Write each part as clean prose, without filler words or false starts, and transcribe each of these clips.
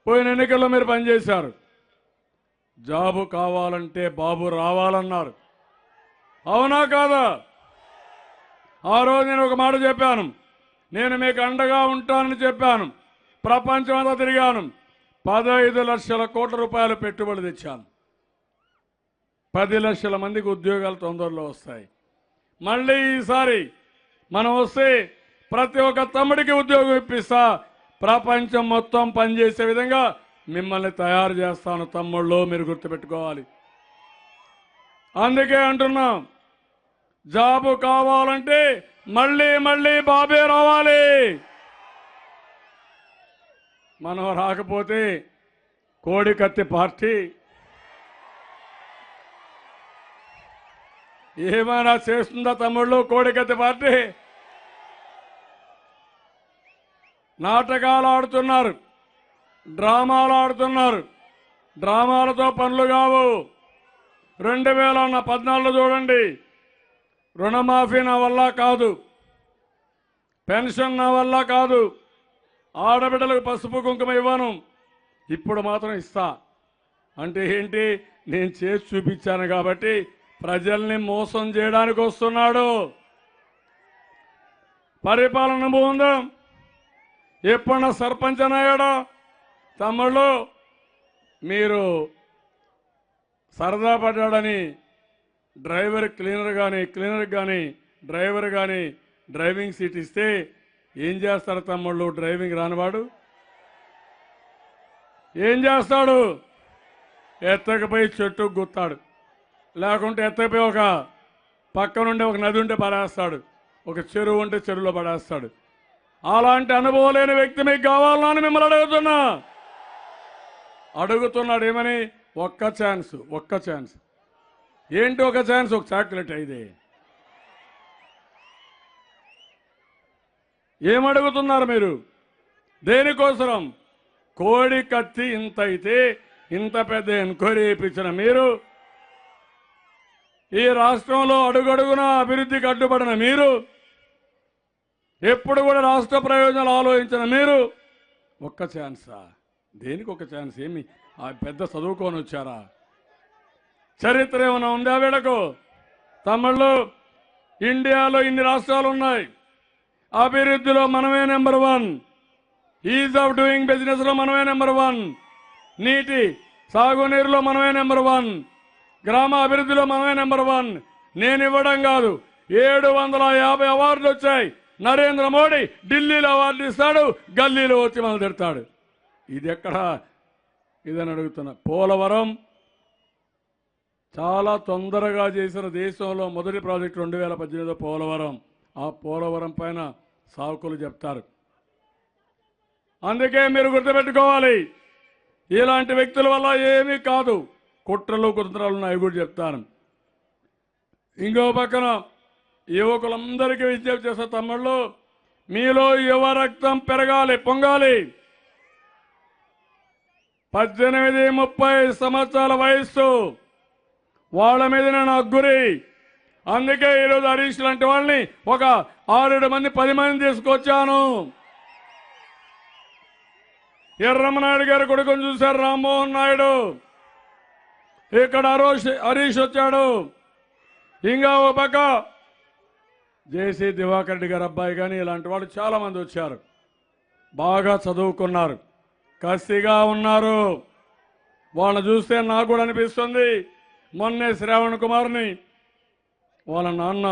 పోయిన ఎన్నికల్లో మీరు పనిచేశారు. జాబు కావాలంటే బాబు రావాలన్నారు. అవునా కాదా? ఆ రోజు నేను ఒక మాట చెప్పాను, నేను మీకు అండగా ఉంటానని చెప్పాను. ప్రపంచం అంతా తిరిగాను. 15 లక్షల కోట్ల రూపాయలు పెట్టుబడి తెచ్చాను. 10 లక్షల మందికి ఉద్యోగాలు తొందరలో వస్తాయి. మళ్ళీ ఈసారి మనం వస్తే ప్రతి ఒక్క తమ్ముడికి ఉద్యోగం ఇప్పిస్తా. ప్రపంచం మొత్తం పనిచేసే విధంగా మిమ్మల్ని తయారు చేస్తాను తమ్ముళ్ళు, మీరు గుర్తుపెట్టుకోవాలి. అందుకే అంటున్నాం, జాబు కావాలంటే మళ్ళీ మళ్ళీ బాబే రావాలి. మనం రాకపోతే కోడికత్తి పార్టీ ఏమైనా చేస్తుందా తమ్ముళ్ళు? కోడికత్తి పార్టీ నాటకాలు ఆడుతున్నారు, డ్రామాలు ఆడుతున్నారు. డ్రామాలతో పనులు కావు. 2014 చూడండి, రుణమాఫీ నా వల్ల కాదు, పెన్షన్ నా వల్ల కాదు, ఆడబిడ్డలకు పసుపు కుంకుమ ఇవ్వను, ఇప్పుడు మాత్రం ఇస్తా అంటే ఏంటి? నేను చేసి చూపించాను కాబట్టి ప్రజల్ని మోసం చేయడానికి వస్తున్నాడు. పరిపాలన ఉందా? ఎప్పుడన్నా సర్పంచ్ అయ్యాడా? తమ్ముళ్ళు, మీరు సరదా పడ్డాడని డ్రైవర్ క్లీనర్ కానీ డ్రైవర్ కానీ డ్రైవింగ్ సీట్ ఇస్తే ఏం చేస్తారు తమ్ముళ్ళు? డ్రైవింగ్ రానివాడు ఏం చేస్తాడు? ఎత్తకపోయి చెట్టు గుత్తాడు, లేకుంటే ఎత్తకపోయి ఒక పక్క నుండి ఒక నది ఉంటే పడేస్తాడు, ఒక చెరువు ఉంటే చెరువులో పడేస్తాడు. అలాంటి అనుభవం లేని వ్యక్తి మీకు కావాలని మిమ్మల్ని అడుగుతున్నాడు. ఏమని? ఒక్క ఛాన్స్. ఏంటి ఒక ఛాన్స్? ఒక చాక్లెట్ అయితే ఏమడుగుతున్నారు మీరు? దేనికోసం? కోడి కత్తి ఇంత అయితే ఇంత పెద్ద ఎంక్వైరీ ఇప్పించిన మీరు, ఈ రాష్ట్రంలో అడుగడుగున అభివృద్ధికి అడ్డుపడిన మీరు, ఎప్పుడు కూడా రాష్ట్ర ప్రయోజనాలు ఆలోచించిన మీరు, ఒక్క ఛాన్సా? దేనికి ఒక ఛాన్స్? ఏమి ఆ పెద్ద చదువుకొని వచ్చారా? చరిత్ర ఏమైనా ఉందా వీళ్ళకు? తమ్ముళ్ళు, ఇండియాలో ఇన్ని రాష్ట్రాలు ఉన్నాయి. అభివృద్ధిలో మనమే number 1, is of doing business లో మనమే నెంబర్ 1, నీటి సాగునీరులో మనమే నెంబర్ 1, గ్రామ అభివృద్ధిలో మనమే నెంబర్ 1. నేను ఇవ్వడం కాదు, 750 అవార్డులు వచ్చాయి. నరేంద్ర మోడీ ఢిల్లీలో అవార్డు ఇస్తాడు, గల్లీలో వచ్చి మనం తిడతాడు. ఇది ఎక్కడ? ఇదని అడుగుతున్నా. పోలవరం చాలా తొందరగా చేసిన దేశంలో మొదటి ప్రాజెక్టు 2018 పోలవరం. ఆ పోలవరం పైన సాకులు చెప్తారు. అందుకే మీరు గుర్తుపెట్టుకోవాలి, ఇలాంటి వ్యక్తుల వల్ల ఏమీ కాదు. కుట్రలు కుతంత్రాలు ఉన్నాయి కూడా చెప్తాను. ఇంకో పక్కన యువకులందరికీ విజ్ఞప్తి చేసే తమ్ముళ్ళు, మీలో యువ రక్తం పెరగాలి, పొంగాలి. 18-30 సంవత్సరాల వయస్సు వాళ్ళ మీద నేను అగ్గురి. అందుకే ఈరోజు హరీష్ లాంటి వాళ్ళని ఒక 6-7 మంది 10 మంది తీసుకొచ్చాను. ఎర్రమ్మనాయుడు గారి కొడుకుని చూశారు, రామ్మోహన్ నాయుడు. ఇక్కడ హరీష్ వచ్చాడు. ఇంకా ఒక పక్క జేసీ దివాకర్ రెడ్డి గారి అబ్బాయి కానీ ఇలాంటి వాళ్ళు చాలా మంది వచ్చారు. బాగా చదువుకున్నారు, కసిగా ఉన్నారు. వాళ్ళని చూస్తే నాకు కూడా అనిపిస్తుంది, మొన్నే శ్రావణ్ కుమార్ని వాళ్ళ నాన్న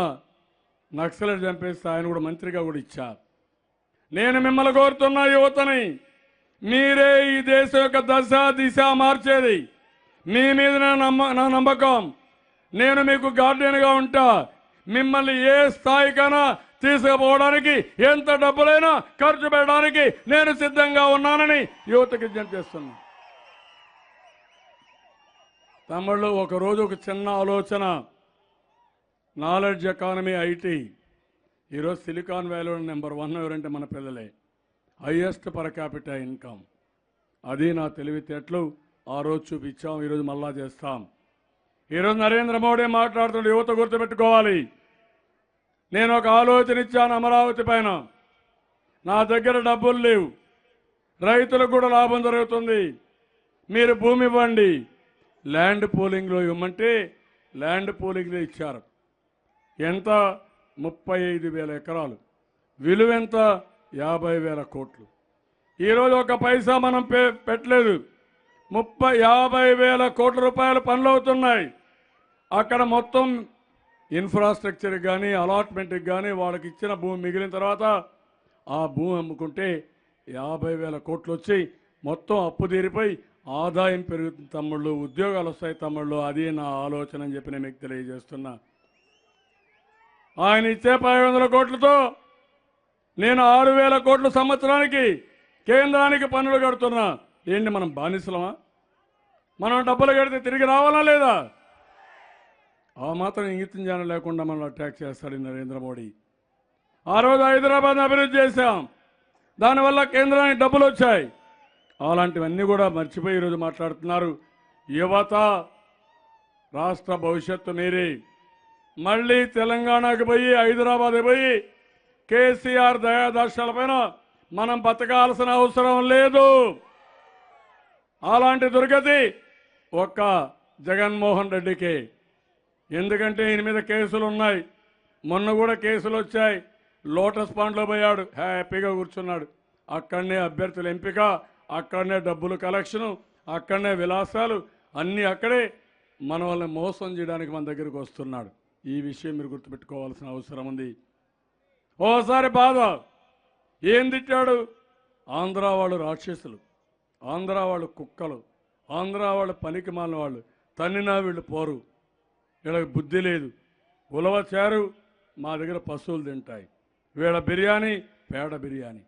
నక్సలైట్ చంపేస్తే ఆయన కూడా మంత్రిగా కూడా ఇచ్చారు. నేను మిమ్మల్ని కోరుతున్న యువతని, మీరే ఈ దేశం యొక్క దశ దిశ మార్చేది. మీ మీద నా నమ్మకం. నేను మీకు గార్డియన్గా ఉంటా. మిమ్మల్ని ఏ స్థాయికైనా తీసుకుపోవడానికి, ఎంత డబ్బులైనా ఖర్చు పెట్టడానికి నేను సిద్ధంగా ఉన్నానని యువతకి విజ్ఞప్తి చేస్తున్నా. తమ్ముళ్ళు, ఒకరోజు ఒక చిన్న ఆలోచన. Knowledge economy, IT. ఈరోజు సిలికాన్ వ్యాలీలో నెంబర్ 1 ఎవరంటే మన పిల్లలే. Highest per capital income. అది నా తెలివితేటలు ఆ రోజు చూపించాం, ఈరోజు మళ్ళా చేస్తాం. ఈరోజు నరేంద్ర మోడీ మాట్లాడుతున్న యువత గుర్తుపెట్టుకోవాలి. నేను ఒక ఆలోచన ఇచ్చాను అమరావతి పైన. నా దగ్గర డబ్బులు లేవు, రైతులకు కూడా లాభం జరుగుతుంది. మీరు భూమి ఇవ్వండి, ల్యాండ్ పూలింగ్లో ఇవ్వమంటే ల్యాండ్ పూలింగ్లో ఇచ్చారు. ఎంత? 35,000 ఎకరాలు. విలువ ఎంత? 50,000 కోట్లు. ఈరోజు ఒక పైసా మనం పెట్టలేదు. 50,000 కోట్ల రూపాయలు పనులు అవుతున్నాయి. అక్కడ మొత్తం ఇన్ఫ్రాస్ట్రక్చర్కి కానీ అలాట్మెంట్కి కానీ వాళ్ళకి ఇచ్చిన భూమి మిగిలిన తర్వాత ఆ భూమి అమ్ముకుంటే 50,000 కోట్లు వచ్చి మొత్తం అప్పు తీరిపోయి ఆదాయం పెరుగుతుంది తమ్ముళ్ళు, ఉద్యోగాలు వస్తాయి తమ్ముళ్ళు. అది నా ఆలోచన అని చెప్పి నేను మీకు తెలియజేస్తున్నా. ఆయన ఇచ్చే 500 కోట్లతో నేను 6,000 కోట్ల సంవత్సరానికి కేంద్రానికి పన్నులు కడుతున్నా. ఏంటి మనం బానిసలమా? మనం డబ్బులు కడితే తిరిగి రావాలా లేదా? ఆ మాత్రం ఇంగితం జ్ఞానం లేకుండా మనం అటాక్ చేస్తాడు నరేంద్ర మోడీ. ఆ రోజు హైదరాబాద్ అభివృద్ధి చేశాం, దానివల్ల కేంద్రానికి డబ్బులు వచ్చాయి. అలాంటివన్నీ కూడా మర్చిపోయి ఈరోజు మాట్లాడుతున్నారు. యువత రాష్ట్ర భవిష్యత్తు మీరే. మళ్ళీ తెలంగాణకు పోయి హైదరాబాద్ పోయి కేసీఆర్ దయాదర్శాలపైన మనం బతకాల్సిన అవసరం లేదు. అలాంటి దుర్గతి ఒక్క జగన్మోహన్ రెడ్డికి. ఎందుకంటే ఈయన మీద కేసులు ఉన్నాయి. మొన్న కూడా కేసులు వచ్చాయి. లోటస్ పాండ్లో పోయాడు, హ్యాపీగా కూర్చున్నాడు. అక్కడనే అభ్యర్థుల ఎంపిక, అక్కడనే డబ్బులు కలెక్షను, అక్కడనే విలాసాలు అన్నీ అక్కడే. మన వాళ్ళని మోసం చేయడానికి మన దగ్గరికి వస్తున్నాడు. ఈ విషయం మీరు గుర్తుపెట్టుకోవాల్సిన అవసరం ఉంది. ఓసారి బాధ ఏం తిట్టాడు? ఆంధ్ర వాళ్ళు రాక్షసులు, ఆంధ్ర వాళ్ళు కుక్కలు, ఆంధ్ర వాళ్ళు పనికి మాలిన వాళ్ళు, తన్నినా వీళ్ళు పోరు, వీళ్ళకి బుద్ధి లేదు, ఉలవ చారు మా దగ్గర పశువులు తింటాయి, వీళ్ళ బిర్యానీ పేడ బిర్యానీ.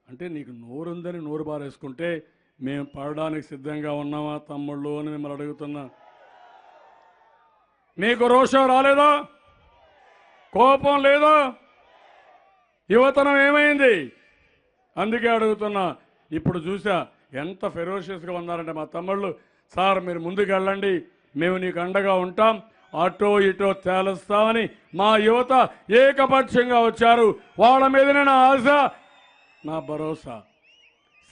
అంటే నీకు నోరుందని నోరు బారేసుకుంటే మేము పడడానికి సిద్ధంగా ఉన్నామా తమ్ముళ్ళు అని మిమ్మల్ని అడుగుతున్నా. మీకు రోషం రాలేదా? కోపం లేదా? యువతనం ఏమైంది? అందుకే అడుగుతున్నా. ఇప్పుడు చూసా ఎంత ఫెరోషియస్గా ఉన్నారంటే మా తమ్ముళ్ళు, సార్ మీరు ముందుకు వెళ్ళండి, మేము నీకు అండగా ఉంటాం, అటో ఇటో తేలుస్తామని మా యువత ఏకపక్షంగా వచ్చారు. వాళ్ళ మీదనే నా ఆశ, నా భరోసా.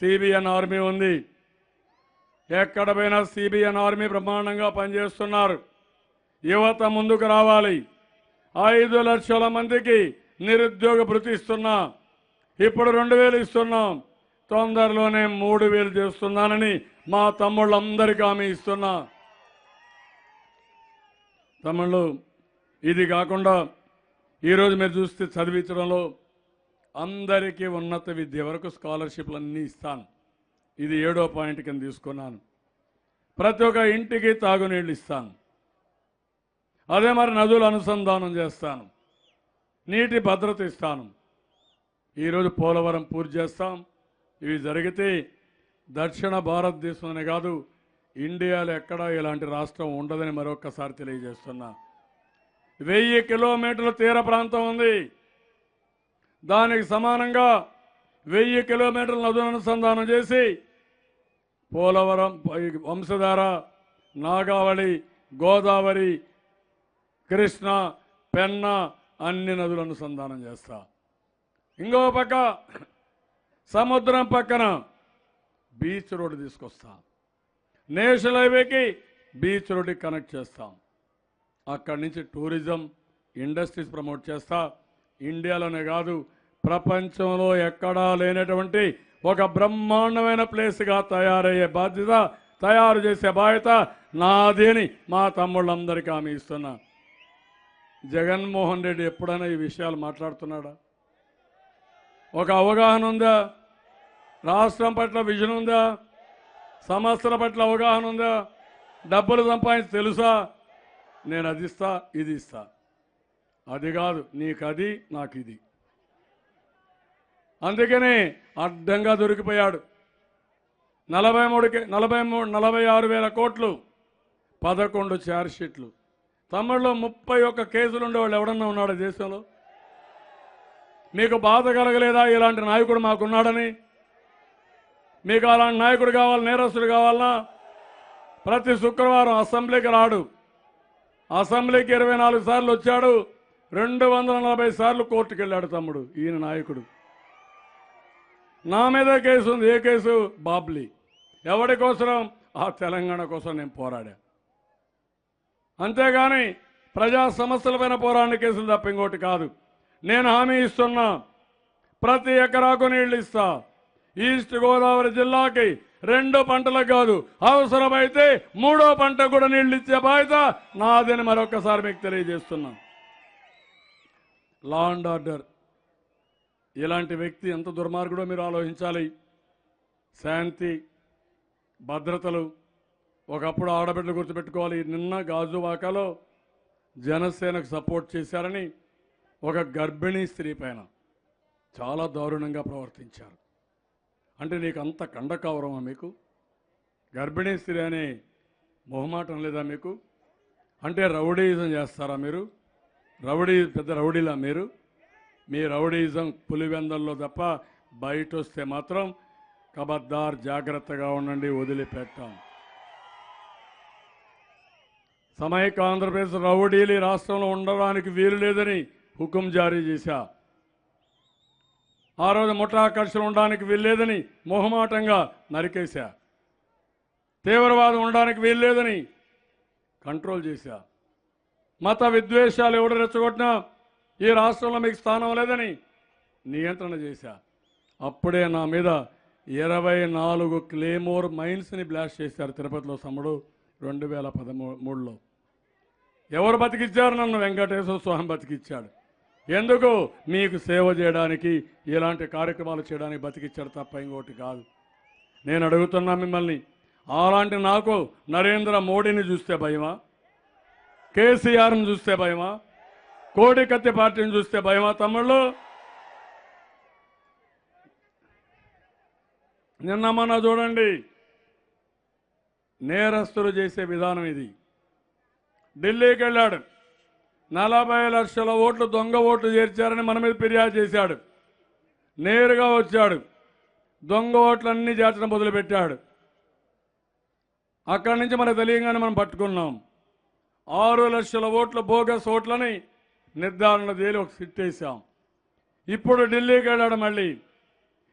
సిబిఎన్ ఆర్మీ ఉంది, ఎక్కడ పోయినా సిబిఎన్ ఆర్మీ బ్రహ్మాండంగా పనిచేస్తున్నారు. యువత ముందుకు రావాలి. 5 లక్షల మందికి నిరుద్యోగ భృతి ఇస్తున్నా, ఇప్పుడు 2,000 ఇస్తున్నాం, తొందరలోనే 3,000 చేస్తున్నానని మా తమ్ముళ్ళందరికీ హామీ ఇస్తున్నా. తమ్ముళ్ళు, ఇది కాకుండా ఈరోజు మీరు చూస్తే చదివించడంలో అందరికీ ఉన్నత విద్య వరకు స్కాలర్షిప్లు అన్నీ ఇస్తాను. ఇది 7వ పాయింట్ కింద తీసుకున్నాను. ప్రతి ఒక్క ఇంటికి తాగునీళ్ళు ఇస్తాను. అదే మరి నదులు అనుసంధానం చేస్తాను, నీటి భద్రత ఇస్తాను. ఈరోజు పోలవరం పూర్తి చేస్తాం. ఇవి జరిగితే దక్షిణ భారతదేశంలోనే కాదు, ఇండియాలో ఎక్కడా ఇలాంటి రాష్ట్రం ఉండదని మరొక్కసారి తెలియజేస్తున్నా. 1000 కిలోమీటర్ల తీర ప్రాంతం ఉంది. దానికి సమానంగా 1000 కిలోమీటర్ల నదులను అనుసంధానం చేసి పోలవరం, వంశధార, నాగావళి, గోదావరి, కృష్ణ, పెన్న అన్ని నదులను అనుసంధానం చేస్తా. ఇంకో పక్క సముద్రం పక్కన బీచ్ రోడ్డు తీసుకొస్తా. నేషనల్ హైవేకి బీచ్ రోడ్డుకి కనెక్ట్ చేస్తాం. అక్కడి నుంచి టూరిజం ఇండస్ట్రీస్ ప్రమోట్ చేస్తా. ఇండియాలోనే కాదు, ప్రపంచంలో ఎక్కడా లేనటువంటి ఒక బ్రహ్మాండమైన ప్లేస్గా తయారు చేసే బాధ్యత నాది అని మా తమ్ముళ్ళందరికీ హామీ ఇస్తున్నా. జగన్మోహన్ రెడ్డి ఎప్పుడైనా ఈ విషయాలు మాట్లాడుతున్నాడా? ఒక అవగాహన ఉందా? రాష్ట్రం పట్ల విజన్ ఉందా? సమస్యల పట్ల అవగాహన ఉందా? డబ్బులు సంపాదించి తెలుసా? నేను అది ఇస్తా, ఇది ఇస్తా, అది కాదు నీకు అది, నాకు ఇది. అందుకనే అడ్డంగా దొరికిపోయాడు. 46,000 కోట్లు, 11 ఛార్జ్ షీట్లు. తమిళలో 31 కేసులు ఉండేవాళ్ళు ఎవడన్నా ఉన్నాడు దేశంలో? మీకు బాధ కలగలేదా ఇలాంటి నాయకుడు మాకున్నాడని? మీకు అలాంటి నాయకుడు కావాలి, నేరస్తుడు కావాలన్నా? ప్రతి శుక్రవారం అసెంబ్లీకి రాడు, అసెంబ్లీకి 24 సార్లు వచ్చాడు, 240 సార్లు కోర్టుకు వెళ్ళాడు తమ్ముడు. ఈయన నాయకుడు. నా మీద కేసు ఉంది. ఏ కేసు? బాబ్లీ. ఎవరి కోసం? ఆ తెలంగాణ కోసం నేను పోరాడా. అంతేగాని ప్రజా సమస్యలపైన పోరాడిన కేసులు తప్ప ఇంకోటి కాదు. నేను హామీ ఇస్తున్నా, ప్రతి ఎకరాకు నీళ్లు ఇస్తా. ఈస్ట్ గోదావరి జిల్లాకి 2 పంటలకు కాదు, అవసరమైతే 3వ పంట కూడా నీళ్లు ఇచ్చే బాధ్యత నాదని మరొకసారి మీకు తెలియజేస్తున్నా. లా అండ్ ఆర్డర్, ఇలాంటి వ్యక్తి ఎంత దుర్మార్గుడో మీరు ఆలోచించాలి. శాంతి భద్రతలు ఒకప్పుడు ఆడబిడ్డలు గుర్తుపెట్టుకోవాలి. నిన్న గాజువాకలో జనసేనకు సపోర్ట్ చేశారని ఒక గర్భిణీ స్త్రీ పైన చాలా దారుణంగా ప్రవర్తించారు. అంటే నీకు అంత కండకవరమా? మీకు గర్భిణీ స్త్రీ అనే మొహమాటం లేదా మీకు? అంటే రౌడీయిజం చేస్తారా మీరు? పెద్ద రౌడీలా మీరు? మీ రౌడీయిజం పులివెందల్లో తప్ప బయట వస్తే మాత్రం కబద్దార్, జాగ్రత్తగా ఉండండి, వదిలిపెట్టాం. సమైక్య ఆంధ్రప్రదేశ్ రౌడీలు ఈ రాష్ట్రంలో ఉండడానికి వీలు లేదని హుకుం జారీ చేశా. ఆ రోజు ముఠాకర్షణ ఉండడానికి వీల్లేదని మొహమాటంగా నరికేశా. తీవ్రవాదం ఉండడానికి వీల్లేదని కంట్రోల్ చేశా. మత విద్వేషాలు ఎవడు రెచ్చగొట్టినా ఈ రాష్ట్రంలో మీకు స్థానం లేదని నియంత్రణ చేశా. అప్పుడే నా మీద 24 క్లేమోర్ మైన్స్ని బ్లాస్ట్ చేశారు తిరుపతిలో సమ్ముడు 2013లో. ఎవరు బతికిచ్చారు? నన్ను వెంకటేశ్వర స్వామి బతికిచ్చాడు. ఎందుకు? మీకు సేవ చేయడానికి, ఇలాంటి కార్యక్రమాలు చేయడానికి బతికిచ్చాడు తప్ప ఇంకోటి కాదు. నేను అడుగుతున్నా మిమ్మల్ని, అలాంటి నాకు నరేంద్ర మోడీని చూస్తే భయమా? కేసీఆర్ని చూస్తే భయమా? కోడికత్తి పార్టీని చూస్తే భయమా? తమ్ముళ్ళు, నిన్న మొన్న చూడండి, నేరస్తులు చేసే విధానం ఇది. ఢిల్లీకి వెళ్ళాడు, 40 లక్షల ఓట్లు దొంగ ఓట్లు చేర్చారని మన మీద ఫిర్యాదు చేశాడు. నేరుగా వచ్చాడు, దొంగ ఓట్లన్నీ చేర్చడం మొదలుపెట్టాడు. అక్కడి నుంచి మనకు తెలియగానే మనం పట్టుకున్నాం. 6 లక్షల ఓట్ల బోగస్ ఓట్లని నిర్ధారణ చేసి ఒక సిట్ వేసాం. ఇప్పుడు ఢిల్లీకి వెళ్ళాడు మళ్ళీ.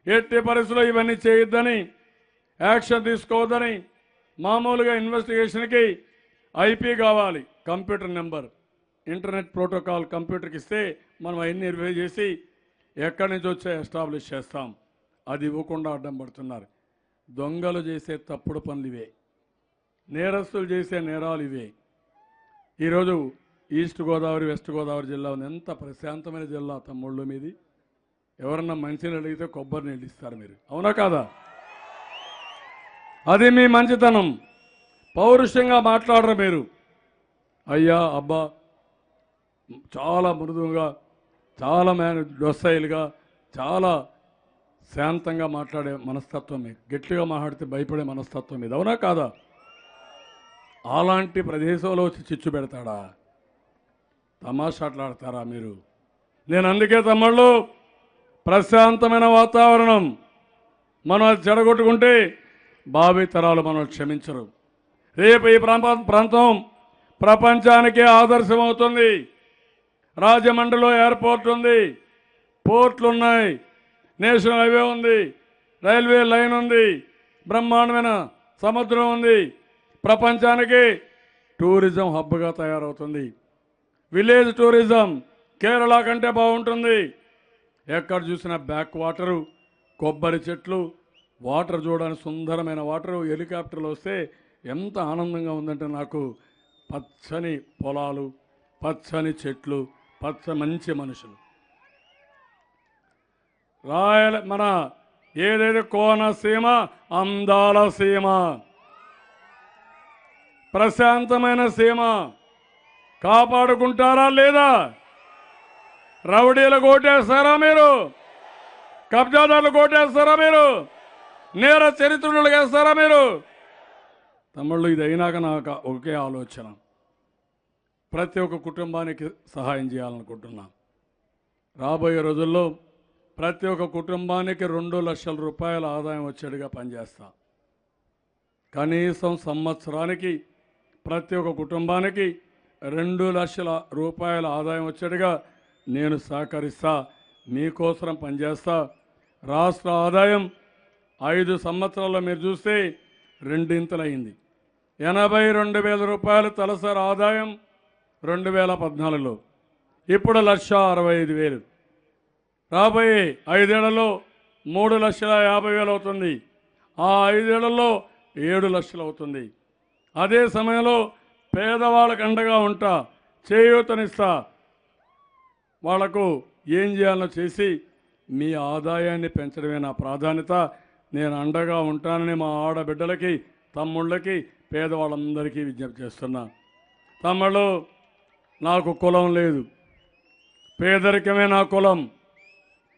ఎట్టి పరిస్థితుల్లో ఇవన్నీ చేయొద్దని, యాక్షన్ తీసుకోవద్దని, మామూలుగా ఇన్వెస్టిగేషన్కి ఐపీ కావాలి, కంప్యూటర్ నెంబర్, ఇంటర్నెట్ ప్రోటోకాల్ కంప్యూటర్కి ఇస్తే మనం అవన్నీ వెరిఫై చేసి ఎక్కడి నుంచి వచ్చే ఎస్టాబ్లిష్ చేస్తాం. అది ఇవ్వకుండా అడ్డం పడుతున్నారు. దొంగలు చేసే తప్పుడు పనులు ఇవే, నేరస్తులు చేసే నేరాలు ఇవే. ఈరోజు ఈస్ట్ గోదావరి, వెస్ట్ గోదావరి జిల్లా ఉంది. ఎంత ప్రశాంతమైన జిల్లా తమ్ముళ్ళు మీది. ఎవరన్నా మంచిని అడిగితే కొబ్బరి నీళ్ళు ఇస్తారు మీరు, అవునా కాదా? అది మీ మంచితనం. పౌరుషంగా మాట్లాడరు మీరు. అయ్యా అబ్బా చాలా మృదువుగా, చాలా డొస్సైలుగా, చాలా శాంతంగా మాట్లాడే మనస్తత్వం మీకు. గట్టిగా మాట్లాడితే భయపడే మనస్తత్వం మీద, అవునా కాదా? అలాంటి ప్రదేశంలో వచ్చి చిచ్చు పెడతాడా? తమాషాట్లాడతారా మీరు? నేను అందుకే తమ్ముళ్ళు, ప్రశాంతమైన వాతావరణం మనం అది చెడగొట్టుకుంటే భావి తరాలు మనం క్షమించరు. రేపు ఈ ప్రాంతం ప్రపంచానికే ఆదర్శం అవుతుంది. రాజమండ్రిలో ఎయిర్పోర్ట్ ఉంది, పోర్ట్లు ఉన్నాయి, నేషనల్ హైవే ఉంది, రైల్వే లైన్ ఉంది, బ్రహ్మాండమైన సముద్రం ఉంది. ప్రపంచానికి టూరిజం హబ్గా తయారవుతుంది. విలేజ్ టూరిజం కేరళ కంటే బాగుంటుంది. ఎక్కడ చూసినా బ్యాక్ వాటరు, కొబ్బరి చెట్లు, వాటర్ చూడడానికి సుందరమైన వాటరు. హెలికాప్టర్లు వస్తే ఎంత ఆనందంగా ఉందంటే నాకు. పచ్చని పొలాలు, పచ్చని చెట్లు, మంచి మనుషులు. మన ఏదైతే కోనసీమ అందాల సీమ, ప్రశాంతమైన సీమ కాపాడుకుంటారా లేదా? రౌడీలు కోటేస్తారా మీరు? కబ్జాదారులు కోటేస్తారా మీరు? నేర చరిత్రలు వేస్తారా మీరు? తమ్ముళ్ళు, ఇది అయినాక నాకు ఒకే ఆలోచన, ప్రతి ఒక్క కుటుంబానికి సహాయం చేయాలనుకుంటున్నాను. రాబోయే రోజుల్లో ప్రతి ఒక్క కుటుంబానికి 2 లక్షల రూపాయల ఆదాయం వచ్చేట్టుగా పనిచేస్తా. కనీసం సంవత్సరానికి ప్రతి ఒక్క కుటుంబానికి 2 లక్షల రూపాయల ఆదాయం వచ్చేట్టుగా నేను సహకరిస్తా, మీకోసం పనిచేస్తా. రాష్ట్ర ఆదాయం 5 సంవత్సరాల్లో మీరు చూస్తే రెండింతలైంది. 82,000 రూపాయలు తలసరి ఆదాయం 2014లో, ఇప్పుడు 1,65,000. రాబోయే 5 ఏళ్లలో 3,50,000 అవుతుంది. ఆ 5 ఏళ్లలో 7 లక్షలు అవుతుంది. అదే సమయంలో పేదవాళ్ళకు అండగా ఉంటా, చేయూతనిస్తా, వాళ్లకు ఏం చేయాలో చేసి మీ ఆదాయాన్ని పెంచడమే నా ప్రాధాన్యత. నేను అండగా ఉంటానని మా ఆడబిడ్డలకి, తమ్ముళ్ళకి, పేదవాళ్ళందరికీ విజ్ఞప్తి చేస్తున్నా. తమ్ముళ్ళు, నాకు కులం లేదు, పేదరికమే నా కులం.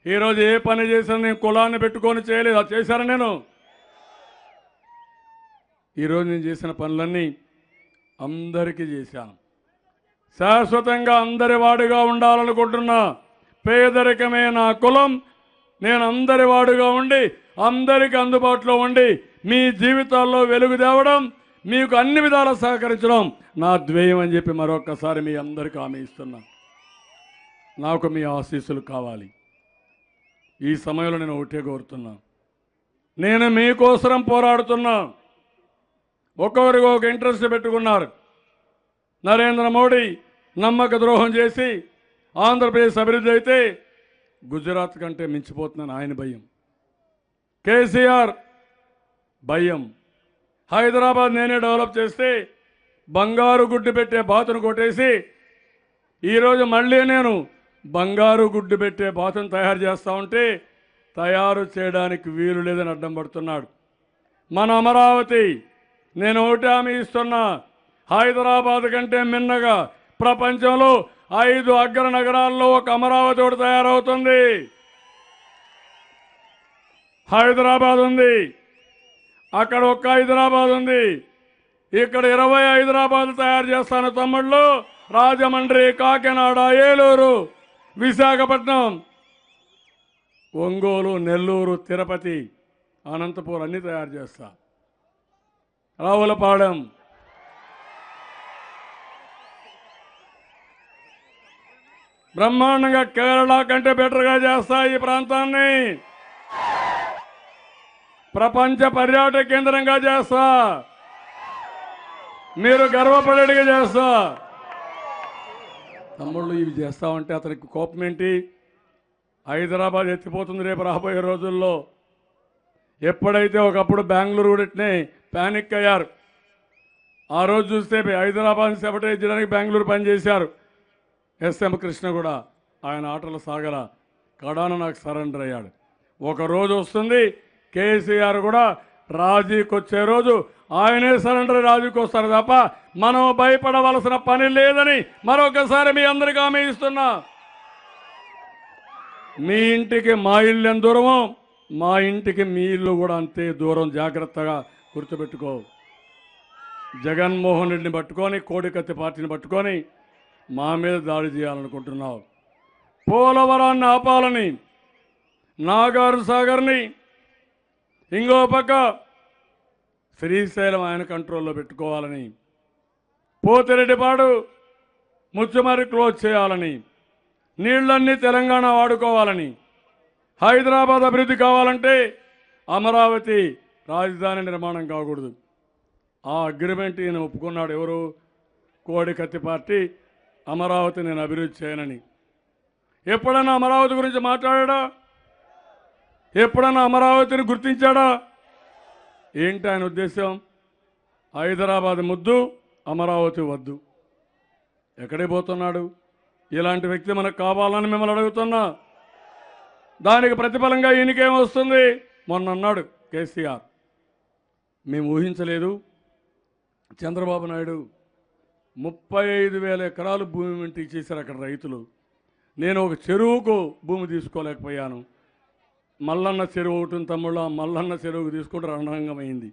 ఈరోజు ఏ పని చేసినా నేను కులాన్ని పెట్టుకొని చేయలేదు. అది చేశాను నేను. ఈరోజు నేను చేసిన పనులన్నీ అందరికీ చేశాను. శాశ్వతంగా అందరి వాడిగా ఉండాలనుకుంటున్నా. పేదరికమే నా కులం. నేను అందరి వాడిగా ఉండి, అందరికీ అందుబాటులో ఉండి, మీ జీవితాల్లో వెలుగు తేవడం, మీకు అన్ని విధాలా సహకరించడం నా ధ్యేయం అని చెప్పి మరొక్కసారి మీ అందరికీ హామీ ఇస్తున్నా. నాకు మీ ఆశీస్సులు కావాలి. ఈ సమయంలో నేను ఒకటే కోరుతున్నా, నేను మీకోసం పోరాడుతున్నా. ఒక్కొక్కరికి ఒక ఇంట్రెస్ట్ పెట్టుకున్నారు. నరేంద్ర మోడీ నమ్మక ద్రోహం చేసి ఆంధ్రప్రదేశ్ అభివృద్ధి అయితే గుజరాత్ కంటే మించిపోతుందని ఆయన భయం. కేసీఆర్ భయం. హైదరాబాద్ నేనే డెవలప్ చేస్తే బంగారు గుడ్డు పెట్టే బాతును కొట్టేసి ఈరోజు మళ్ళీ నేను బంగారు గుడ్డు పెట్టే బాతును తయారు చేస్తూ ఉంటే తయారు చేయడానికి వీలు లేదని అడ్డం పడుతున్నాడు. మన అమరావతి, నేను ఒకటి హామీ ఇస్తున్నా, హైదరాబాద్ కంటే మిన్నగా ప్రపంచంలో 5 అగ్ర నగరాల్లో ఒక అమరావతి ఒకటి తయారవుతుంది. హైదరాబాద్ ఉంది, అక్కడ ఒక్క హైదరాబాద్ ఉంది, ఇక్కడ 20 హైదరాబాద్ తయారు చేస్తాను తమ్ముళ్ళు. రాజమండ్రి, కాకినాడ, ఏలూరు, విశాఖపట్నం, ఒంగోలు, నెల్లూరు, తిరుపతి, అనంతపురం అన్నీ తయారు చేస్తా. రావులపాలెం, బ్రహ్మాండంగా కేరళ కంటే బెటర్గా చేస్తా. ఈ ప్రాంతాన్ని ప్రపంచ పర్యాటక కేంద్రంగా చేస్తా. మీరు గర్వపడేట్టుగా చేస్తా. తమ్ముళ్ళు ఇవి చేస్తామంటే అతనికి కోపం ఏంటి? హైదరాబాద్ ఎత్తిపోతుంది రేపు రాబోయే రోజుల్లో. ఎప్పుడైతే ఒకప్పుడు బెంగళూరు కూడా ప్యానిక్ అయ్యారు. ఆ రోజు చూస్తే హైదరాబాద్ని సెపరేట్ చేయడానికి బెంగళూరు పనిచేశారు. ఎస్ఎం కృష్ణ కూడా ఆయన ఆటలు సాగల కడాన నాకు సరెండర్ అయ్యాడు. ఒక రోజు వస్తుంది, కేసీఆర్ కూడా రాజీకి వచ్చే రోజు ఆయనే సరెండర్ రాజీకి వస్తారు తప్ప మనం భయపడవలసిన పని లేదని మరొకసారి మీ అందరికీ హామీ ఇస్తున్నా. మీ ఇంటికి మా ఇల్లు ఎంత దూరమో మా ఇంటికి మీ ఇల్లు కూడా అంతే దూరం. జాగ్రత్తగా గుర్తుపెట్టుకో. జగన్మోహన్ రెడ్డిని పట్టుకొని, కోడికత్తి పార్టీని పట్టుకొని మా మీద దాడి చేయాలనుకుంటున్నావు. పోలవరాన్ని ఆపాలని, నాగార్ సాగర్ని, ఇంకో పక్క శ్రీశైలం ఆయన కంట్రోల్లో పెట్టుకోవాలని, పోతిరెడ్డిపాడు ముచ్చుమరి క్లోజ్ చేయాలని, నీళ్లన్నీ తెలంగాణ వాడుకోవాలని, హైదరాబాద్ అభివృద్ధి కావాలంటే అమరావతి రాజధాని నిర్మాణం కాకూడదు. ఆ అగ్రిమెంట్ ఈయన ఒప్పుకున్నాడు. ఎవరు? కోడికత్తి పార్టీ. అమరావతి నేను అభివృద్ధి చేయనని. ఎప్పుడన్నా అమరావతి గురించి మాట్లాడా? ఎప్పుడన్నా అమరావతిని గుర్తించాడా? ఏంటి ఆయన ఉద్దేశం? హైదరాబాద్ ముద్దు, అమరావతి వద్దు. ఎక్కడికి పోతున్నాడు? ఇలాంటి వ్యక్తి మనకు కావాలని మిమ్మల్ని అడుగుతున్నా. దానికి ప్రతిఫలంగా ఈయనకేం వస్తుంది? మొన్న అన్నాడు కేసీఆర్, మేము ఊహించలేదు, చంద్రబాబు నాయుడు 35,000 ఎకరాలు భూమి వెంట ఇచ్చేశారు అక్కడ రైతులు. నేను ఒక చెరువుకు భూమి తీసుకోలేకపోయాను. మల్లన్న చెరువు ఒకటి తమ్ముళ్ళు, ఆ మల్లన్న చెరువుకు తీసుకుంటే రణరంగమైంది.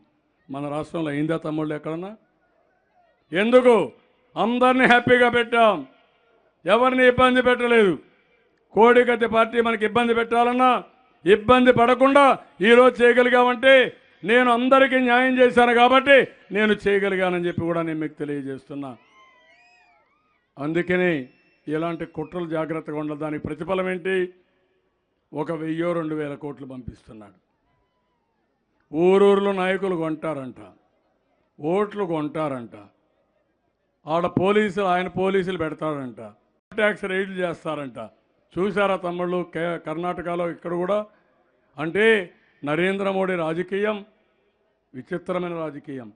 మన రాష్ట్రంలో అయిందా తమ్ముళ్ళు ఎక్కడన్నా? ఎందుకు? అందరినీ హ్యాపీగా పెట్టాం, ఎవరిని ఇబ్బంది పెట్టలేదు. కోడికత్తి పార్టీ మనకి ఇబ్బంది పెట్టాలన్నా ఇబ్బంది పడకుండా ఈరోజు చేయగలిగామంటే నేను అందరికీ న్యాయం చేశాను కాబట్టి నేను చేయగలిగానని చెప్పి కూడా నేను మీకు తెలియజేస్తున్నా. అందుకనే ఇలాంటి కుట్రలు జాగ్రత్తగా ఉండాలి. దానికి ప్రతిఫలం ఏంటి? ఒక 1000-2000 కోట్లు పంపిస్తున్నాడు. ఊరూరులో నాయకులు కొంటారంట, ఓట్లు కొంటారంట, ఆయన పోలీసులు పెడతారంట, ట్యాక్స్ రైడ్లు చేస్తారంట. చూసారా తమ్ముళ్ళు, కర్ణాటకలో ఇక్కడ కూడా. అంటే నరేంద్ర మోడీ రాజకీయం విచిత్రమైన రాజకీయం.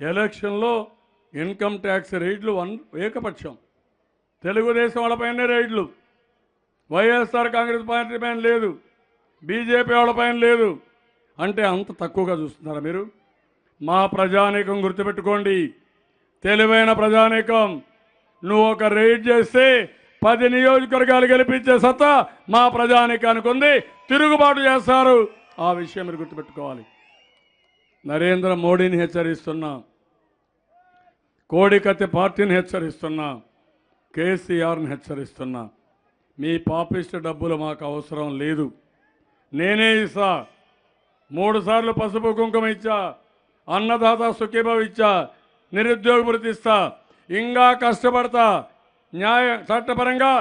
ఎలక్షన్లో ఇన్కమ్ ట్యాక్స్ రైడ్లు ఏకపక్షం. తెలుగుదేశం వాళ్ళపైనే రైడ్లు, వైఎస్ఆర్ కాంగ్రెస్ పార్టీ పైన లేదు, బీజేపీ వాళ్ళపైన లేదు. అంటే అంత తక్కువగా చూస్తున్నారా మీరు? మా ప్రజానీకం గుర్తుపెట్టుకోండి, తెలివైన ప్రజానీకం. నువ్వు ఒక రైడ్ చేస్తే 10 నియోజకవర్గాలు గెలిపించే సత్తా మా ప్రజానీకానికి ఉంది. తిరుగుబాటు చేస్తారు, ఆ విషయం మీరు గుర్తుపెట్టుకోవాలి. నరేంద్ర మోడీని హెచ్చరిస్తున్నా, కోడికత్తి పార్టీని హెచ్చరిస్తున్నా, కేసీఆర్ని హెచ్చరిస్తున్నా. మీ పాపిష్ట డబ్బులు మాకు అవసరం లేదు. నేనే ఇస్తా. 3 సార్లు పసుపు కుంకుమ ఇచ్చా, అన్నదాత సుఖీభావ ఇచ్చా, నిరుద్యోగ భృతి ఇస్తా, ఇంకా కష్టపడతా. చట్టపరంగా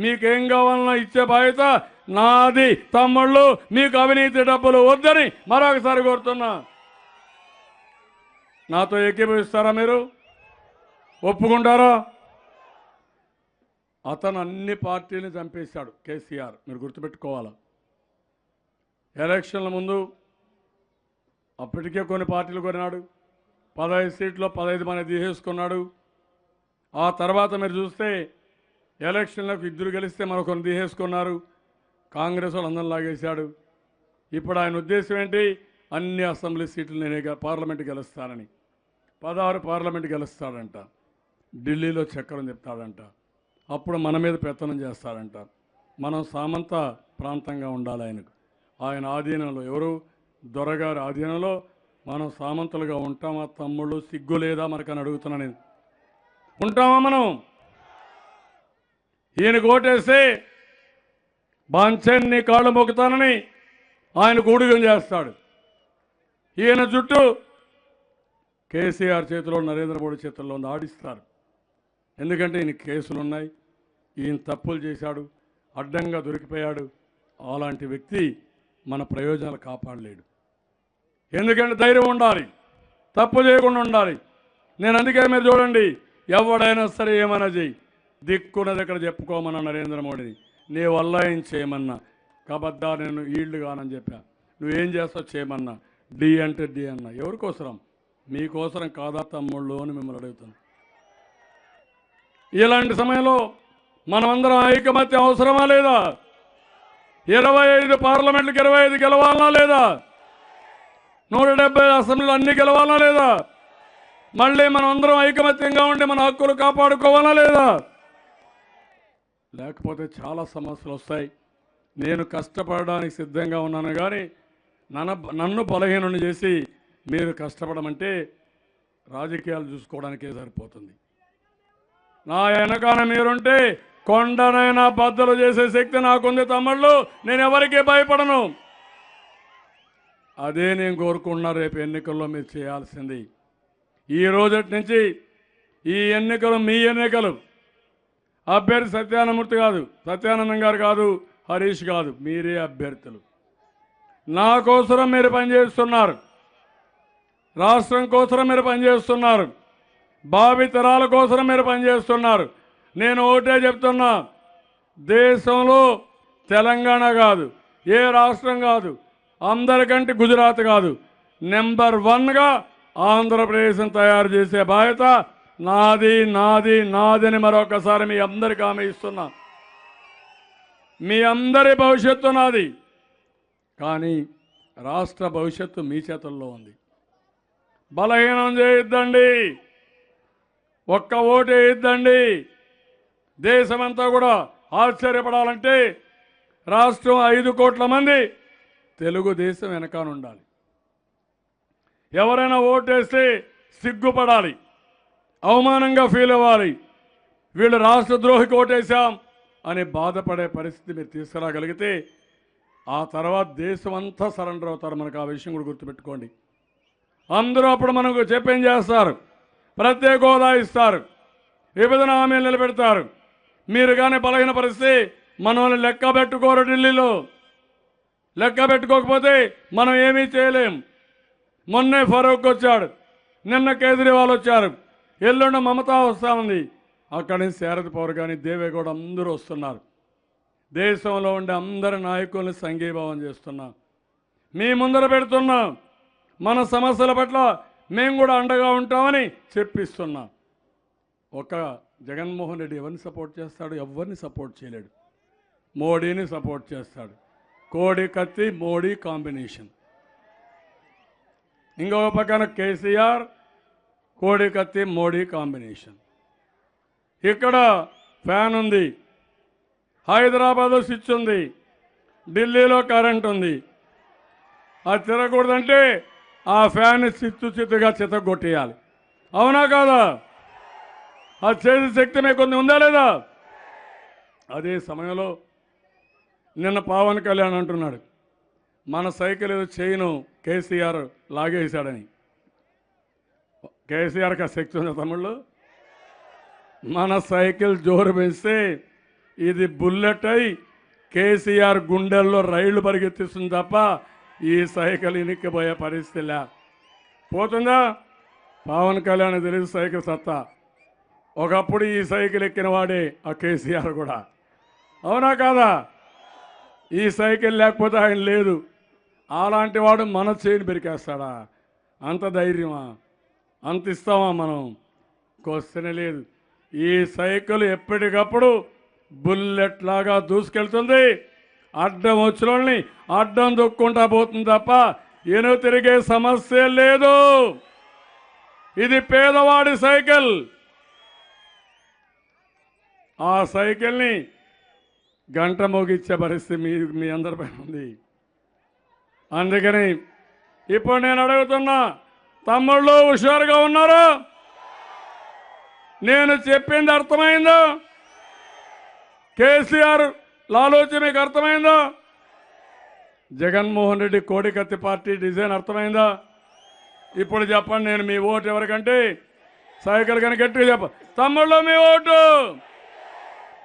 మీకేం కావాలన్నా ఇచ్చే బాధ్యత నాది. తమ్ముళ్ళు, మీకు అవినీతి డబ్బులు వద్దని మరొకసారి కోరుతున్నా. నాతో ఏకీభవిస్తారా? మీరు ఒప్పుకుంటారా? అతను అన్ని పార్టీలను చంపేశాడు కేసీఆర్, మీరు గుర్తుపెట్టుకోవాలి. ఎలక్షన్ల ముందు అప్పటికే కొన్ని పార్టీలు కొన్నాడు, 15 సీట్లో 15 మంది తీసేసుకున్నాడు. ఆ తర్వాత మీరు చూస్తే ఎలక్షన్లకు 2 గెలిస్తే మరొకరిని తీసేసుకున్నారు. కాంగ్రెస్ వాళ్ళు అందరం లాగేశాడు. ఇప్పుడు ఆయన ఉద్దేశం ఏంటి? అన్ని అసెంబ్లీ సీట్లు నేనే పార్లమెంట్ గెలుస్తానని. 16 పార్లమెంట్ గెలుస్తాడంట, ఢిల్లీలో చక్రం చెప్తాడంట. అప్పుడు మన మీద పెత్తనం చేస్తాడంట. మనం సామంత ప్రాంతంగా ఉండాలి ఆయనకు. ఆయన ఆధీనంలో, ఎవరు దొరగారి ఆధీనంలో మనం సామంతులుగా ఉంటామా? తమ్ముళ్ళు, సిగ్గు లేదా మనకని అడుగుతున్నా నేను. ఉంటామా మనం? ఈయనకు ఓటేస్తే బాంఛన్ని కాళ్ళు మొక్కుతానని ఆయన గూడుగం చేస్తాడు. ఈయన జుట్టు కేసీఆర్ చేతిలో, నరేంద్ర మోడీ చేతుల్లో ఆడిస్తారు. ఎందుకంటే ఈయన కేసులు ఉన్నాయి, ఈయన తప్పులు చేశాడు, అడ్డంగా దొరికిపోయాడు. అలాంటి వ్యక్తి మన ప్రయోజనాలు కాపాడలేడు. ఎందుకంటే ధైర్యం ఉండాలి, తప్పు చేయకుండా ఉండాలి. నేను అందుకే మీరు చూడండి, ఎవడైనా సరే ఏమైనా చెయ్యి, దిక్కున్నది ఎక్కడ చెప్పుకోమన్నా నరేంద్ర మోడీని. నీ వల్ల ఏం చేయమన్నా, కబద్దా నేను ఈల్డ్ కానని చెప్పా. నువ్వేం చేస్తావు చేయమన్నా, డి అంటే డి అన్నా. ఎవరికోసరం? మీకోసరం కాదా తమ్ముళ్ళు అని మిమ్మల్ని అడుగుతాను. ఇలాంటి సమయంలో మనమందరం ఐకమత్యం అవసరమా లేదా? 25 పార్లమెంట్లకు 25 గెలవాలనా లేదా? 170 అసెంబ్లీలు అన్ని గెలవాలనా లేదా? మళ్ళీ మనం అందరం ఐకమత్యంగా ఉండి మన హక్కులు కాపాడుకోవాలా లేదా? లేకపోతే చాలా సమస్యలు వస్తాయి. నేను కష్టపడడానికి సిద్ధంగా ఉన్నాను, కానీ నన్ను బలహీనుని చేసి మీరు కష్టపడమంటే రాజకీయాలు చూసుకోవడానికే సరిపోతుంది. నా వెనకాల మీరుంటే కొండనైనా బద్దలు చేసే శక్తి నాకుంది తమ్ముళ్ళు. నేను ఎవరికీ భయపడను. అదే నేను కోరుకున్నా రేపు ఎన్నికల్లో మీరు చేయాల్సింది. ఈ రోజటి నుంచి ఈ ఎన్నికలు మీ ఎన్నికలు. అభ్యర్థి సత్యానందమూర్తి కాదు, సత్యానందం గారు కాదు, హరీష్ కాదు, మీరే అభ్యర్థులు. నా కోసరం మీరు పనిచేస్తున్నారు, రాష్ట్రం కోసరం మీరు పనిచేస్తున్నారు, భావి తరాల కోసరం మీరు పనిచేస్తున్నారు. నేను ఒకటే చెప్తున్నా, దేశంలో తెలంగాణ కాదు, ఏ రాష్ట్రం కాదు, అందరికంటే గుజరాత్ కాదు, నెంబర్ 1గా ఆంధ్రప్రదేశ్ని తయారు చేసే బాధ్యత నాది నాది నాదని మరొకసారి మీ అందరికీ హామీ ఇస్తున్నా. మీ అందరి భవిష్యత్తు నాది, కానీ రాష్ట్ర భవిష్యత్తు మీ చేతుల్లో ఉంది. బలహీనం చేయొద్దండి, ఒక్క ఓటు వేయొద్దండి. దేశమంతా కూడా ఆశ్చర్యపడాలంటే రాష్ట్రం 5 కోట్ల మంది తెలుగుదేశం వెనకానుండాలి. ఎవరైనా ఓటేస్తే సిగ్గుపడాలి, అవమానంగా ఫీల్ అవ్వాలి. వీళ్ళు రాష్ట్ర ద్రోహికి ఓటేశాం అని బాధపడే పరిస్థితి మీరు తీసుకురాగలిగితే ఆ తర్వాత దేశం అంతా సరెండర్ అవుతారు. మనకు ఆ విషయం కూడా గుర్తుపెట్టుకోండి. అందరూ అప్పుడు మనకు చెప్పేం చేస్తారు, ప్రత్యేక హోదా ఇస్తారు, విభజన హామీలు నిలబెడతారు. మీరు కానీ బలహీన పరిస్థితి మనల్ని లెక్క పెట్టుకోరు. ఢిల్లీలో లెక్క పెట్టుకోకపోతే మనం ఏమీ చేయలేం. మొన్నే ఫరూక్ వచ్చాడు, నిన్న కేజ్రీవాల్ వచ్చారు, ఎల్లుండ మమతా వస్తూ ఉంది. అక్కడి నుంచి శారద పౌర్ కానీ దేవేగౌడ అందరూ వస్తున్నారు. దేశంలో ఉండే అందరి నాయకుల్ని సంఘీభావం చేస్తున్నాం, మీ ముందర పెడుతున్నాం. మన సమస్యల పట్ల మేము కూడా అండగా ఉంటామని చెప్పిస్తున్నాం. ఒక జగన్మోహన్ రెడ్డి ఎవరిని సపోర్ట్ చేస్తాడు? ఎవరిని సపోర్ట్ చేయలేడు. మోడీని సపోర్ట్ చేస్తాడు. కోడి కత్తి మోడీ కాంబినేషన్. ఇంకొక పక్కన కేసీఆర్, కోడి కత్తి మోడీ కాంబినేషన్. ఇక్కడ ఫ్యాన్ ఉంది, హైదరాబాద్లో స్విచ్ ఉంది, ఢిల్లీలో కరెంట్ ఉంది. అది తిరగకూడదంటే ఆ ఫ్యాన్ చిత్తుగా చితగొట్టేయాలి. అవునా కాదా? అది చేసే శక్తి మీకు కొన్ని ఉందా లేదా? అదే సమయంలో నిన్న పవన్ కళ్యాణ్ అంటున్నాడు, మన సైకిల్ ఏదో చైను కేసీఆర్ లాగేశాడని. కేసీఆర్కి ఆ శక్తి ఉంది తమ్ముళ్ళు. మన సైకిల్ జోరు పెంచితే ఇది బుల్లెట్ అయి కేసీఆర్ గుండెల్లో రైళ్లు పరిగెత్తిస్తుంది తప్ప ఈ సైకిల్ ఇనిక్కిపోయే పరిస్థితి లే. పోతుందా? పవన్ కళ్యాణ్ తెలుసు సైకిల్ సత్తా. ఒకప్పుడు ఈ సైకిల్ ఎక్కిన వాడే ఆ కేసీఆర్ కూడా. అవునా కాదా? ఈ సైకిల్ లేకపోతే ఆయన లేదు. అలాంటి వాడు మన చేయిని పెరికేస్తాడా? అంత ధైర్యమా? అంత ఇస్తామా మనం? క్వశ్చనే లేదు. ఈ సైకిల్ ఎప్పటికప్పుడు బుల్లెట్ లాగా దూసుకెళ్తుంది. అడ్డం వచ్చిన వాళ్ళని అడ్డం దొక్కుంటా పోతుంది తప్ప ఏనో తిరిగే సమస్య లేదు. ఇది పేదవాడి సైకిల్. ఆ సైకిల్ని గంట మోగిచ్చే పరిస్థితి మీ అందరిపై ఉంది. అందుకని ఇప్పుడు నేను అడుగుతున్నా, తమ్ముళ్ళు హుషారుగా ఉన్నారా? నేను చెప్పింది అర్థమైందా? కేసీఆర్ ఆలోచన మీకు అర్థమైందా? జగన్మోహన్ రెడ్డి కోడికత్తి పార్టీ డిజైన్ అర్థమైందా? ఇప్పుడు చెప్పండి, నేను మీ ఓటు ఎవరికంటే సైకిల్ కనుక గట్టిగా చెప్ప. తమ్ముళ్ళు మీ ఓటు,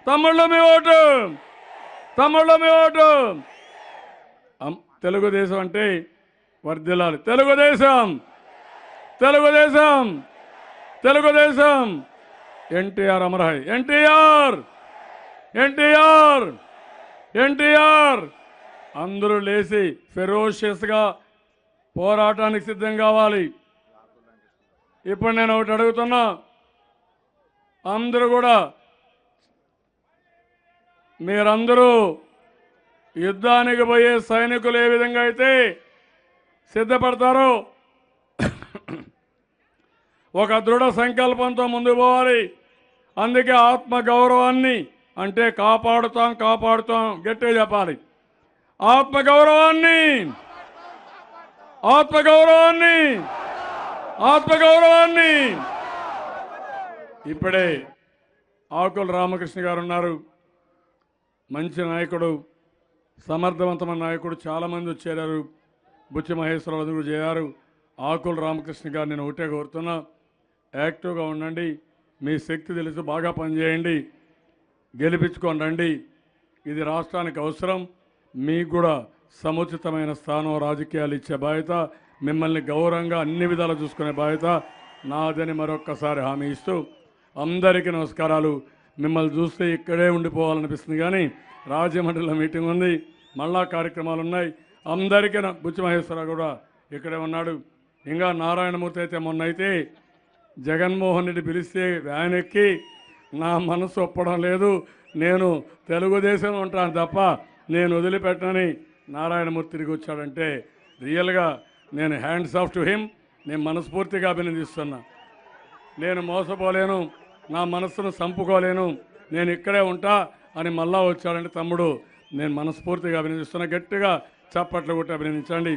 తమ్ముళ్ళు మీ ఓటు, తమ్ముళ్ళు మీ ఓటు. తెలుగుదేశం అంటే వర్ధిల్లాలి. తెలుగుదేశం, తెలుగుదేశం, తెలుగుదేశం. ఎన్టీఆర్ అమరాయ్. ఎన్టీఆర్, ఎన్టీఆర్, ఎన్టీఆర్. అందరూ లేచి ఫెరోషియస్గా పోరాటానికి సిద్ధం కావాలి. ఇప్పుడు నేను ఒకటి అడుగుతున్నా, అందరూ కూడా మీరందరూ యుద్ధానికి పోయే సైనికులు ఏ విధంగా అయితే సిద్ధపడతారో ఒక దృఢ సంకల్పంతో ముందుకు పోవాలి. అందుకే ఆత్మగౌరవాన్ని అంటే కాపాడుతాం కాపాడుతాం గట్టిగా చెప్పాలి. ఆత్మగౌరవాన్ని, ఆత్మగౌరవాన్ని, ఆత్మగౌరవాన్ని. ఇప్పుడే ఆకుల రామకృష్ణ గారు ఉన్నారు, మంచి నాయకుడు, సమర్థవంతమైన నాయకుడు. చాలామంది వచ్చారు, బుచ్చి మహేశ్వరరావు కూడా చేరారు. ఆకుల రామకృష్ణ గారు నేను ఒకటే కోరుతున్నా, యాక్టివ్గా ఉండండి. మీ శక్తి తెలుసు, బాగా పనిచేయండి, గెలిపించుకొని రండి. ఇది రాష్ట్రానికి అవసరం. మీకు కూడా సముచితమైన స్థానం రాజకీయాలు ఇచ్చే బాధ్యత, మిమ్మల్ని గౌరవంగా అన్ని విధాలు చూసుకునే బాధ్యత నాదని మరొక్కసారి హామీ ఇస్తూ అందరికీ నమస్కారాలు. మిమ్మల్ని చూస్తే ఇక్కడే ఉండిపోవాలనిపిస్తుంది, కానీ రాజమండ్రిలో మీటింగ్ ఉంది, మళ్ళా కార్యక్రమాలు ఉన్నాయి. అందరికీ బుచ్చి మహేశ్వరరావు కూడా ఇక్కడే ఉన్నాడు. ఇంకా నారాయణమూర్తి అయితే మొన్నైతే జగన్మోహన్ రెడ్డి పిలిస్తే వ్యాన్ ఎక్కి నా మనసు ఒప్పడం లేదు, నేను తెలుగుదేశంలో ఉంటాను తప్ప నేను వదిలిపెట్టనని నారాయణమూర్తి తిరిగి వచ్చాడంటే రియల్గా నేను హ్యాండ్స్ ఆఫ్ టు హిమ్. నేను మనస్ఫూర్తిగా అభినందిస్తున్నా. నేను మోసపోలేను, నా మనస్సును చంపుకోలేను, నేను ఇక్కడే ఉంటా అని మళ్ళా వచ్చాడంటే తమ్ముడు నేను మనస్ఫూర్తిగా అభినందిస్తున్నా. గట్టిగా చప్పట్లు కొట్టి అభినందించండి.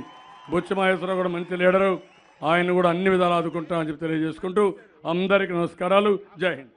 బుచ్చి మహేశ్వరరావు కూడా మంచి లీడరు, ఆయన కూడా అన్ని విధాలు ఆదుకుంటా అని చెప్పి తెలియజేసుకుంటూ అందరికీ నమస్కారాలు. జై హింద్.